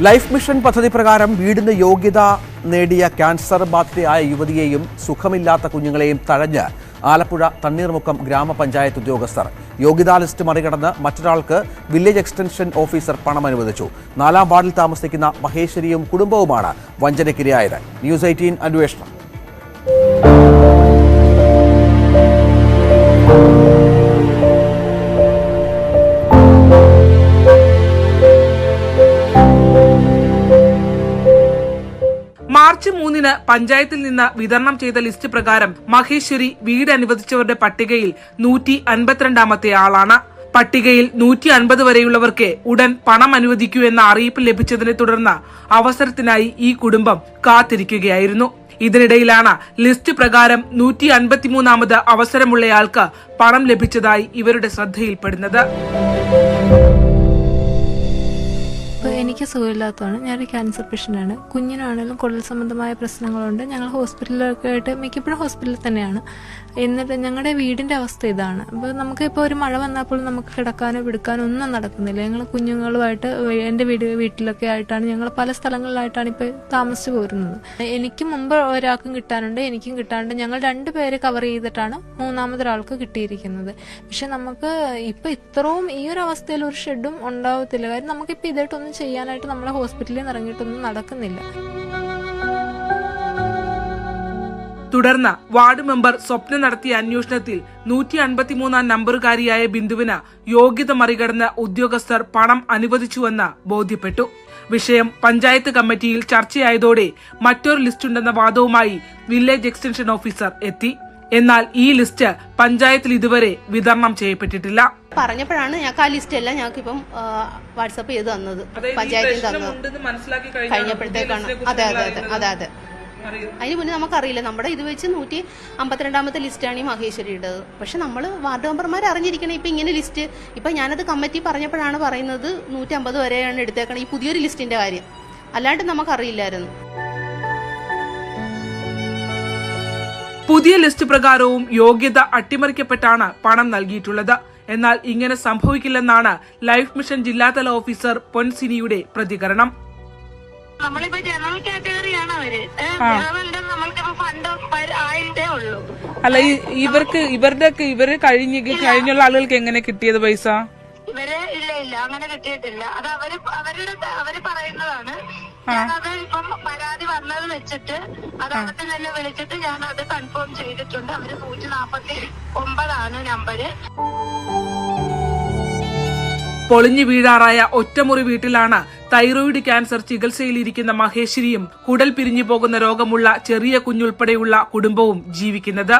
Life mission പദ്ധതി പ്രകാരം വീടിന് യോഗ്യത നേടിയ ക്യാൻസർ ബാധിതയായ യുവതിയെയും സുഖമില്ലാത്ത കുഞ്ഞുങ്ങളെയും തഴഞ്ഞ് ആലപ്പുഴ തണ്ണീർമുക്കം ഗ്രാമപഞ്ചായത്ത് ഉദ്യോഗസ്ഥർ യോഗ്യതാ ലിസ്റ്റ് മറികടന്ന് മറ്റൊരാൾക്ക് വില്ലേജ് എക്സ്റ്റൻഷൻ ഓഫീസർ പണം അനുവദിച്ചു. 4-ാം വാർഡിൽ താമസിക്കുന്ന മഹേശ്വരിയും കുടുംബവുമാണ് വഞ്ചനയ്ക്കിരയായത്. ന്യൂസ് 18 അന്വേഷണം. മാർച്ച് 3-ന് പഞ്ചായത്തിൽ നിന്ന് വിതരണം ചെയ്ത ലിസ്റ്റ് പ്രകാരം മഹേശ്വരി വീട് അനുവദിച്ചവരുടെ പട്ടികയിൽ 152ാമത്തെ ആളാണ്. പട്ടികയിൽ 150 വരെയുള്ളവർക്ക് ഉടൻ പണം അനുവദിക്കൂ എന്ന അറിയിപ്പ് ലഭിച്ചതിനെ തുടർന്ന് അവസരത്തിനായി ഈ കുടുംബം കാത്തിരിക്കുകയായിരുന്നു. ഇതിനിടയിലാണ് ലിസ്റ്റ് പ്രകാരം 153ാമത് അവസരമുള്ളയാൾക്ക് പണം ലഭിച്ചതായി ഇവരുടെ ശ്രദ്ധയിൽപ്പെടുന്നത്. എനിക്ക് സുഖമില്ലാത്തതാണ്. ഞാനൊരു ക്യാൻസർ പേഷ്യൻ്റാണ്. കുഞ്ഞിനാണെങ്കിലും കുടൽ സംബന്ധമായ പ്രശ്നങ്ങളുണ്ട്. ഞങ്ങൾ ഹോസ്പിറ്റലിലൊക്കെ ആയിട്ട് മിക്കപ്പോഴും ഹോസ്പിറ്റലിൽ തന്നെയാണ്. എന്നിട്ട് ഞങ്ങളുടെ വീടിൻ്റെ അവസ്ഥ ഇതാണ്. അപ്പോൾ നമുക്കിപ്പോൾ ഒരു മഴ വന്നപ്പോൾ നമുക്ക് കിടക്കാനോ പിടിക്കാനോ ഒന്നും നടക്കുന്നില്ല. ഞങ്ങൾ കുഞ്ഞുങ്ങളുമായിട്ട് എൻ്റെ വീട്ടിലൊക്കെ ആയിട്ടാണ് ഞങ്ങൾ പല സ്ഥലങ്ങളിലായിട്ടാണ് ഇപ്പോൾ താമസിച്ചു പോരുന്നത്. എനിക്ക് മുമ്പ് ഒരാൾക്കും കിട്ടാനുണ്ട്, എനിക്കും കിട്ടാനുണ്ട്. ഞങ്ങൾ 2 പേര് കവർ ചെയ്തിട്ടാണ് 3ാമതൊരാൾക്ക് കിട്ടിയിരിക്കുന്നത്. പക്ഷെ നമുക്ക് ഇപ്പോൾ ഇത്രയും ഈ ഒരു അവസ്ഥയിൽ ഒരു ഷെഡും ഉണ്ടാവത്തില്ല. കാര്യം നമുക്കിപ്പോൾ ഇതായിട്ടൊന്നും ചെയ്യാനായിട്ട് നമ്മളെ ഹോസ്പിറ്റലിൽ നിന്ന് ഇറങ്ങിയിട്ടൊന്നും നടക്കുന്നില്ല. തുടർന്ന് വാർഡ് മെമ്പർ സ്വപ്ന നടത്തിയ അന്വേഷണത്തിൽ 153ാം നമ്പറുകാരിയായ ബിന്ദുവിന് യോഗ്യത മറികടന്ന് ഉദ്യോഗസ്ഥർ പണം അനുവദിച്ചുവെന്ന് ബോധ്യപ്പെട്ടു. വിഷയം പഞ്ചായത്ത് കമ്മിറ്റിയിൽ ചർച്ചയായതോടെ മറ്റൊരു ലിസ്റ്റുണ്ടെന്ന വാദവുമായി വില്ലേജ് എക്സ്റ്റൻഷൻ ഓഫീസർ എത്തി. എന്നാൽ ഈ ലിസ്റ്റ് പഞ്ചായത്തിൽ ഇതുവരെ വിതരണം ചെയ്യപ്പെട്ടിട്ടില്ല. പറഞ്ഞപ്പോഴാണ് ഞങ്ങൾക്ക് ആ ലിസ്റ്റ് എല്ലാം ഞങ്ങൾക്ക് ഇപ്പം വാട്സപ്പ് ചെയ്ത് തന്നത്, പഞ്ചായത്തിൽ തന്നത് കഴിഞ്ഞപ്പോഴത്തേക്കാണ്. അതെ അതെ അതെ അതെ അതെ അതിന് മുന്നേ നമുക്കറിയില്ല. നമ്മുടെ ഇത് വെച്ച് 152ാമത്തെ ലിസ്റ്റാണ് ഈ മഹേശ്വരിയുടേത്. പക്ഷെ നമ്മൾ വാർഡ് മെമ്പർമാർ അറിഞ്ഞിരിക്കണം ഇപ്പം ഇങ്ങനെ ലിസ്റ്റ്. ഇപ്പം ഞാനത് കമ്മിറ്റി പറഞ്ഞപ്പോഴാണ് പറയുന്നത് 150 വരെയാണ് എടുത്തേക്കണം ഈ പുതിയൊരു ലിസ്റ്റിന്റെ കാര്യം. അല്ലാണ്ട് നമുക്കറിയില്ലായിരുന്നു. പുതിയ ലിസ്റ്റ് പ്രകാരവും യോഗ്യത അട്ടിമറിക്കപ്പെട്ടാണ് പണം നൽകിയിട്ടുള്ളത്. എന്നാൽ ഇങ്ങനെ സംഭവിക്കില്ലെന്നാണ് ലൈഫ് മിഷൻ ജില്ലാതല ഓഫീസർ പൊൻസിനിയുടെ പ്രതികരണം. നമ്മളിപ്പോ ജനറൽ കാറ്റഗറിയാണ് അവര്. നമ്മൾക്കിപ്പോ ഫണ്ട് ആയിട്ടേ ഉള്ളൂ. അല്ല, ഇവര് കഴിഞ്ഞുള്ള ആളുകൾക്ക് എങ്ങനെ കിട്ടിയത് പൈസ? ഇവര് ഇല്ല അങ്ങനെ കിട്ടിയിട്ടില്ല. അത് അവര് പറയുന്നതാണ്. ഞാനത് ഇപ്പം പരാതി വന്നത് വെച്ചിട്ട് അതകത്ത് തന്നെ വിളിച്ചിട്ട് ഞാനത് കൺഫേം ചെയ്തിട്ടുണ്ട്. അവര് 149 നമ്പര്. പൊളിഞ്ഞു വീഴാറായ ഒറ്റമുറി വീട്ടിലാണ് തൈറോയിഡ് ക്യാൻസർ ചികിത്സയിലിരിക്കുന്ന മഹേശ്വരിയും കുടൽ പിരിഞ്ഞു പോകുന്ന രോഗമുള്ള ചെറിയ കുഞ്ഞുൾപ്പെടെയുള്ള കുടുംബവും ജീവിക്കുന്നത്.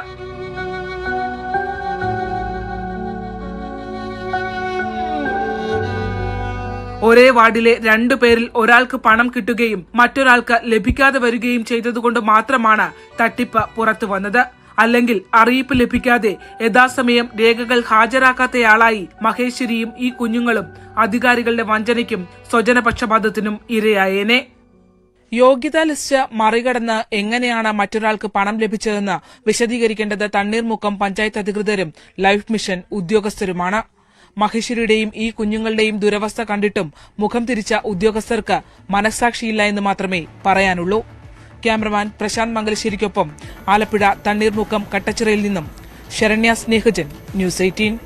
ഒരേ വാർഡിലെ 2 പേരിൽ ഒരാൾക്ക് പണം കിട്ടുകയും മറ്റൊരാൾക്ക് ലഭിക്കാതെ വരികയും ചെയ്തതുകൊണ്ട് മാത്രമാണ് തട്ടിപ്പ് പുറത്തു വന്നത്. അല്ലെങ്കിൽ അറിയിപ്പ് ലഭിക്കാതെ യഥാസമയം രേഖകൾ ഹാജരാക്കാത്തയാളായി മഹേശ്വരിയും ഈ കുഞ്ഞുങ്ങളും അധികാരികളുടെ വഞ്ചനയ്ക്കും സ്വജനപക്ഷപാതത്തിനും ഇരയായേനെ. യോഗ്യതാ ലിസ്റ്റ് മറികടന്ന് എങ്ങനെയാണ് മറ്റൊരാൾക്ക് പണം ലഭിച്ചതെന്ന് വിശദീകരിക്കേണ്ടത് തണ്ണീർമുക്കം പഞ്ചായത്ത് അധികൃതരും ലൈഫ് മിഷൻ ഉദ്യോഗസ്ഥരുമാണ്. മഹേശ്വരിയുടെയും ഈ കുഞ്ഞുങ്ങളുടെയും ദുരവസ്ഥ കണ്ടിട്ടും മുഖം തിരിച്ച ഉദ്യോഗസ്ഥർക്ക് മനസ്സാക്ഷിയില്ല എന്ന് മാത്രമേ പറയാനുള്ളൂ. ക്യാമറമാൻ പ്രശാന്ത് മംഗലശ്ശേരിക്കൊപ്പം ആലപ്പുഴ തണ്ണീർമുക്കം കട്ടച്ചിറയിൽ നിന്നും ശരണ്യ സ്നേഹജൻ, ന്യൂസ് 18.